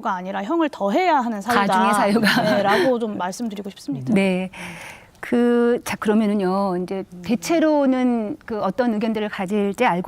가 아니라 형을 더해야 하는 사유다. 가중의 사유가. 네, 라고 좀 말씀드리고 싶습니다. 네. 자, 그러면은요, 이제 대체로는 그 어떤 의견들을 가질지 알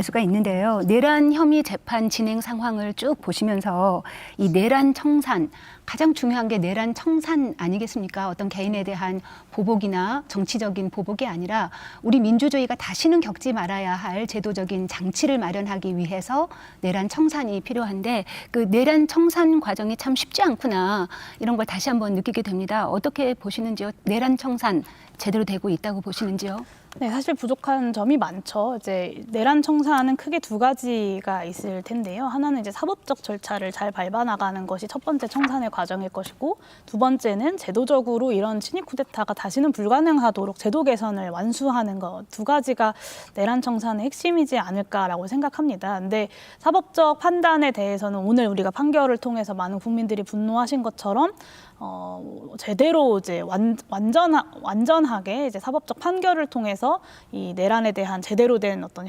수가 있는데요. 내란 혐의 재판 진행 상황을 쭉 보시면서 이 내란 청산, 가장 중요한 게 내란 청산 아니겠습니까? 어떤 개인에 대한 보복이나 정치적인 보복이 아니라 우리 민주주의가 다시는 겪지 말아야 할 제도적인 장치를 마련하기 위해서 내란 청산이 필요한데 그 내란 청산 과정이 참 쉽지 않구나 이런 걸 다시 한번 느끼게 됩니다. 어떻게 보시는지요? 내란 청산 제대로 되고 있다고 보시는지요? 네, 사실 부족한 점이 많죠. 이제 내란 청산은 크게 두 가지가 있을 텐데요. 하나는 이제 사법적 절차를 잘 밟아 나가는 것이 첫 번째 청산의 과정일 것이고, 두 번째는 제도적으로 이런 친위 쿠데타가 다시는 불가능하도록 제도 개선을 완수하는 것, 두 가지가 내란 청산의 핵심이지 않을까라고 생각합니다. 근데 사법적 판단에 대해서는 오늘 우리가 판결을 통해서 많은 국민들이 분노하신 것처럼 제대로 이제 완전하게 이제 사법적 판결을 통해서 이 내란에 대한 제대로 된 어떤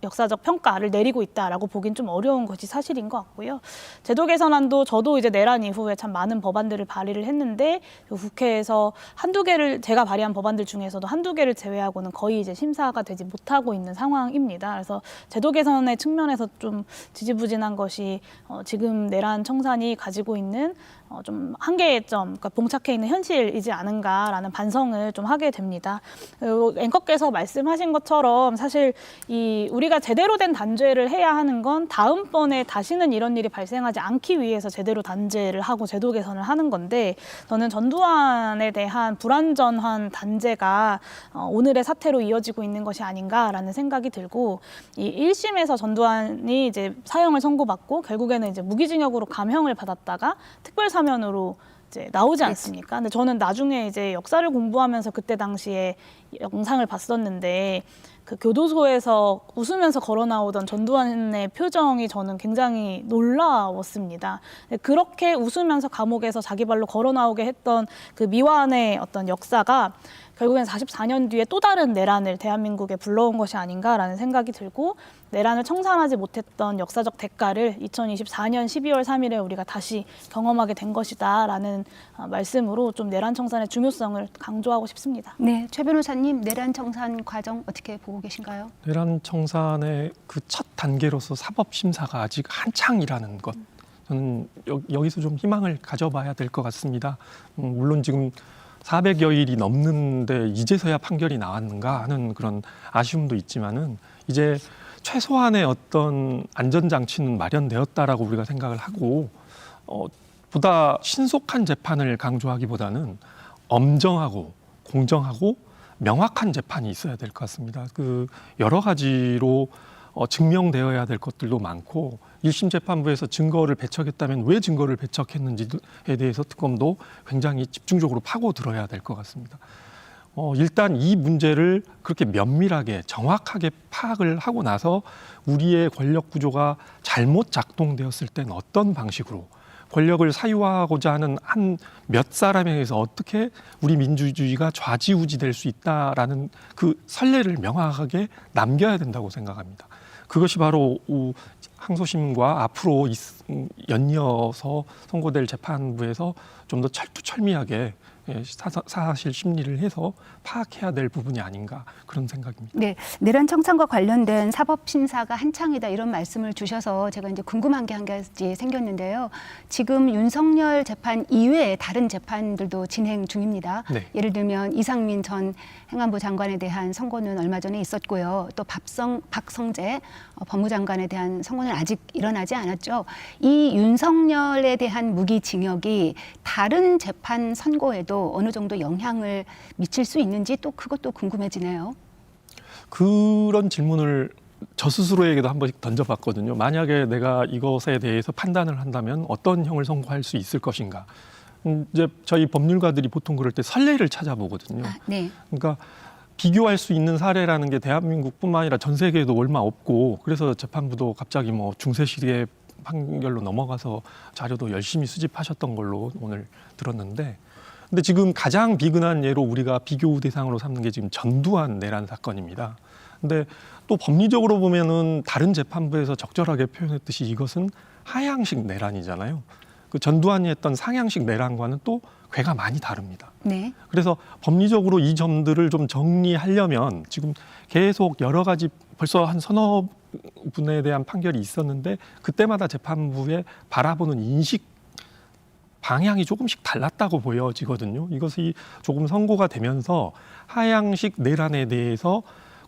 역사적 평가를 내리고 있다라고 보긴 좀 어려운 것이 사실인 것 같고요. 제도 개선안도 저도 이제 내란 이후에 참 많은 법안들을 발의를 했는데 국회에서 한두 개를 제가 발의한 법안들 중에서도 한두 개를 제외하고는 거의 이제 심사가 되지 못하고 있는 상황입니다. 그래서 제도 개선의 측면에서 좀 지지부진한 것이 지금 내란 청산이 가지고 있는 좀 한계점, 그러니까 봉착해 있는 현실이지 않은가라는 반성을 좀 하게 됩니다. 그리고 앵커께서 말씀하신 것처럼 사실 우리가 제대로 된 단죄를 해야 하는 건 다음번에 다시는 이런 일이 발생하지 않기 위해서 제대로 단죄를 하고 제도 개선을 하는 건데, 저는 전두환에 대한 불완전한 단죄가 오늘의 사태로 이어지고 있는 것이 아닌가라는 생각이 들고, 이 1심에서 전두환이 이제 사형을 선고받고 결국에는 이제 무기징역으로 감형을 받았다가 특별사면으로 이제 나오지 않습니까? 근데 저는 나중에 이제 역사를 공부하면서 그때 당시에 영상을 봤었는데 그 교도소에서 웃으면서 걸어 나오던 전두환의 표정이 저는 굉장히 놀라웠습니다. 그렇게 웃으면서 감옥에서 자기 발로 걸어 나오게 했던 그 미완의 어떤 역사가 결국엔 44년 뒤에 또 다른 내란을 대한민국에 불러온 것이 아닌가라는 생각이 들고, 내란을 청산하지 못했던 역사적 대가를 2024년 12월 3일에 우리가 다시 경험하게 된 것이다라는 말씀으로 좀 내란 청산의 중요성을 강조하고 싶습니다. 네, 최 변호사님, 내란 청산 과정 어떻게 보고 계신가요? 내란 청산의 그 첫 단계로서 사법 심사가 아직 한창이라는 것, 저는 여기서 좀 희망을 가져봐야 될 것 같습니다. 물론 지금 400여일이 넘는데 이제서야 판결이 나왔는가 하는 그런 아쉬움도 있지만은 이제 최소한의 어떤 안전장치는 마련되었다라고 우리가 생각을 하고, 보다 신속한 재판을 강조하기보다는 엄정하고 공정하고 명확한 재판이 있어야 될 것 같습니다. 그 여러 가지로 증명되어야 될 것들도 많고, 1심 재판부에서 증거를 배척했다면 왜 증거를 배척했는지에 대해서 특검도 굉장히 집중적으로 파고들어야 될 것 같습니다. 일단 이 문제를 그렇게 면밀하게 정확하게 파악을 하고 나서 우리의 권력 구조가 잘못 작동되었을 때는 어떤 방식으로 권력을 사유화하고자 하는 한 몇 사람에 의해서 어떻게 우리 민주주의가 좌지우지될 수 있다라는 그 선례를 명확하게 남겨야 된다고 생각합니다. 그것이 바로 항소심과 앞으로 연이어서 선고될 재판부에서 좀 더 철두철미하게 사실 심리를 해서 파악해야 될 부분이 아닌가, 그런 생각입니다. 네, 내란 청산과 관련된 사법 심사가 한창이다 이런 말씀을 주셔서 제가 이제 궁금한 게 한 가지 생겼는데요. 지금 윤석열 재판 이외에 다른 재판들도 진행 중입니다. 네. 예를 들면 이상민 전 행안부 장관에 대한 선고는 얼마 전에 있었고요. 또 박성재 법무장관에 대한 선고는 아직 일어나지 않았죠. 이 윤석열에 대한 무기징역이 다른 재판 선고에도 어느 정도 영향을 미칠 수 있는지 또 그것도 궁금해지네요. 그런 질문을 저 스스로에게도 한 번씩 던져봤거든요. 만약에 내가 이것에 대해서 판단을 한다면 어떤 형을 선고할 수 있을 것인가. 이제 저희 법률가들이 보통 그럴 때 선례를 찾아보거든요. 네. 그러니까 비교할 수 있는 사례라는 게 대한민국뿐만 아니라 전 세계에도 얼마 없고, 그래서 재판부도 갑자기 뭐 중세시대 판결로 넘어가서 자료도 열심히 수집하셨던 걸로 오늘 들었는데, 근데 지금 가장 비근한 예로 우리가 비교 대상으로 삼는 게 지금 전두환 내란 사건입니다. 근데 또 법리적으로 보면은 다른 재판부에서 적절하게 표현했듯이 이것은 하향식 내란이잖아요. 그 전두환이 했던 상향식 내란과는 또 궤가 많이 다릅니다. 네. 그래서 법리적으로 이 점들을 좀 정리하려면 지금 계속 여러 가지 벌써 한 서너 분에 대한 판결이 있었는데 그때마다 재판부에 바라보는 인식 방향이 조금씩 달랐다고 보여지거든요. 이것이 조금 선고가 되면서 하향식 내란에 대해서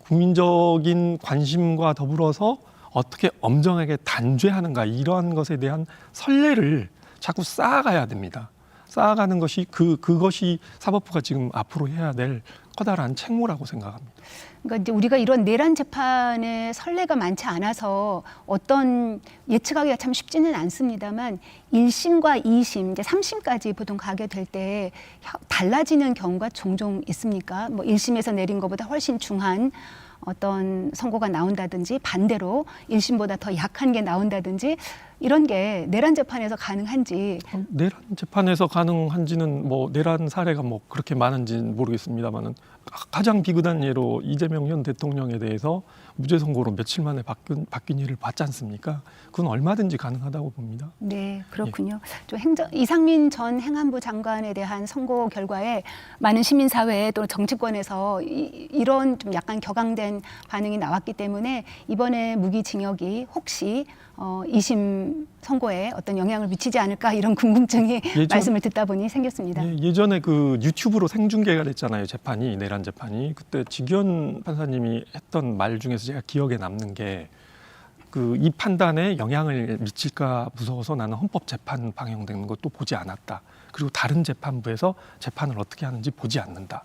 국민적인 관심과 더불어서 어떻게 엄정하게 단죄하는가 이러한 것에 대한 선례를 자꾸 쌓아가야 됩니다. 쌓아가는 것이 그것이 사법부가 지금 앞으로 해야 될 커다란 책무라고 생각합니다. 그러니까 이제 우리가 이런 내란 재판의 선례가 많지 않아서 어떤 예측하기가 참 쉽지는 않습니다만 1심과 2심, 이제 3심까지 보통 가게 될 때 달라지는 경우가 종종 있습니까? 뭐 1심에서 내린 것보다 훨씬 중한 어떤 선고가 나온다든지 반대로 1심보다 더 약한 게 나온다든지 이런 게 내란 재판에서 가능한지. 내란 재판에서 가능한지는 뭐 내란 사례가 뭐 그렇게 많은지는 모르겠습니다만은 가장 비극한 예로 이재명 현 대통령에 대해서 무죄 선고로 며칠 만에 바뀐 일을 봤지 않습니까? 그건 얼마든지 가능하다고 봅니다. 네, 그렇군요. 좀 이상민 전 행안부 장관에 대한 선고 결과에 많은 시민사회 또 정치권에서 이런 좀 약간 격앙된 반응이 나왔기 때문에 이번에 무기징역이 혹시 2심 선고에 어떤 영향을 미치지 않을까 이런 궁금증이 말씀을 듣다 보니 생겼습니다. 예전에 그 유튜브로 생중계가 됐잖아요. 재판이 내란 재판이 그때 직위원 판사님이 했던 말 중에서 제가 기억에 남는 게 그 이 판단에 영향을 미칠까 무서워서 나는 헌법재판 방영되는 것도 보지 않았다. 그리고 다른 재판부에서 재판을 어떻게 하는지 보지 않는다.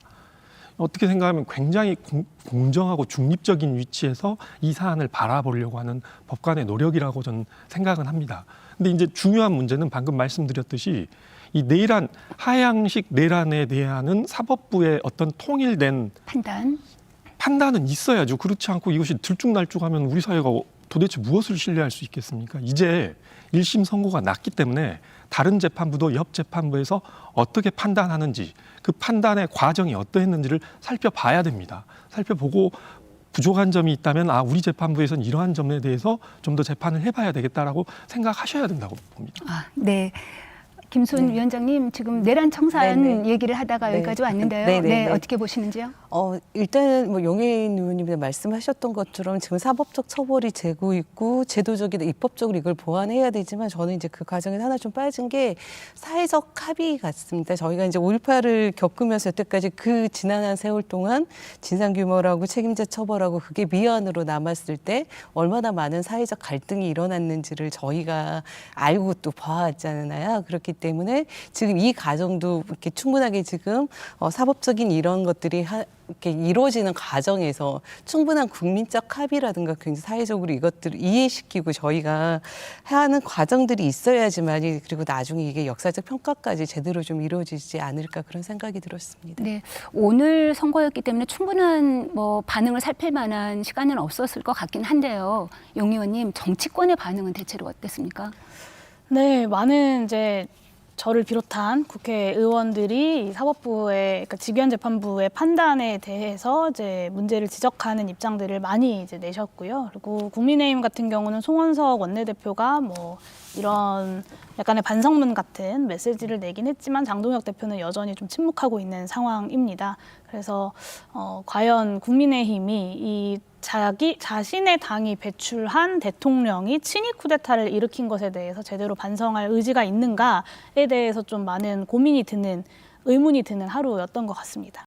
어떻게 생각하면 굉장히 공정하고 중립적인 위치에서 이 사안을 바라보려고 하는 법관의 노력이라고 저는 생각은 합니다. 근데 이제 중요한 문제는 방금 말씀드렸듯이 이 내란, 하향식 내란에 대한 사법부의 어떤 통일된 판단은 있어야죠. 그렇지 않고 이것이 들쭉날쭉하면 우리 사회가 도대체 무엇을 신뢰할 수 있겠습니까? 이제 1심 선고가 났기 때문에 다른 재판부도 옆 재판부에서 어떻게 판단하는지 그 판단의 과정이 어떠했는지를 살펴봐야 됩니다. 살펴보고 부족한 점이 있다면 우리 재판부에서는 이러한 점에 대해서 좀 더 재판을 해봐야 되겠다라고 생각하셔야 된다고 봅니다. 네. 김수은 위원장님 지금 내란 청산 네네. 얘기를 하다가 여기까지 왔는데요. 네네네. 네, 어떻게 보시는지요? 일단은 뭐 용해인 의원님이 말씀하셨던 것처럼 지금 사법적 처벌이 되고 있고 제도적이나 입법적으로 이걸 보완해야 되지만 저는 이제 그 과정에서 하나 좀 빠진 게 사회적 합의 같습니다. 저희가 이제 5.18을 겪으면서 여태까지 그 지난 세월 동안 진상규명하고 책임자 처벌하고 그게 미완으로 남았을 때 얼마나 많은 사회적 갈등이 일어났는지를 저희가 알고 또 봐왔잖아요. 그렇기 때문에 지금 이 과정도 이렇게 충분하게 지금 사법적인 이런 것들이 이렇게 이루어지는 과정에서 충분한 국민적 합의라든가 굉장히 사회적으로 이것들을 이해시키고 저희가 하는 과정들이 있어야지만 그리고 나중에 이게 역사적 평가까지 제대로 좀 이루어지지 않을까 그런 생각이 들었습니다. 네, 오늘 선거였기 때문에 충분한 뭐 반응을 살필 만한 시간은 없었을 것 같긴 한데요. 용 의원님, 정치권의 반응은 대체로 어땠습니까? 네, 많은 이제 저를 비롯한 국회의원들이 사법부의 그러니까 직위원재판부의 판단에 대해서 이제 문제를 지적하는 입장들을 많이 이제 내셨고요. 그리고 국민의힘 같은 경우는 송원석 원내대표가 뭐 이런 약간의 반성문 같은 메시지를 내긴 했지만 장동혁 대표는 여전히 좀 침묵하고 있는 상황입니다. 그래서 과연 국민의힘이 이 자신의 당이 배출한 대통령이 친위 쿠데타를 일으킨 것에 대해서 제대로 반성할 의지가 있는가에 대해서 좀 많은 고민이 드는 의문이 드는 하루였던 것 같습니다.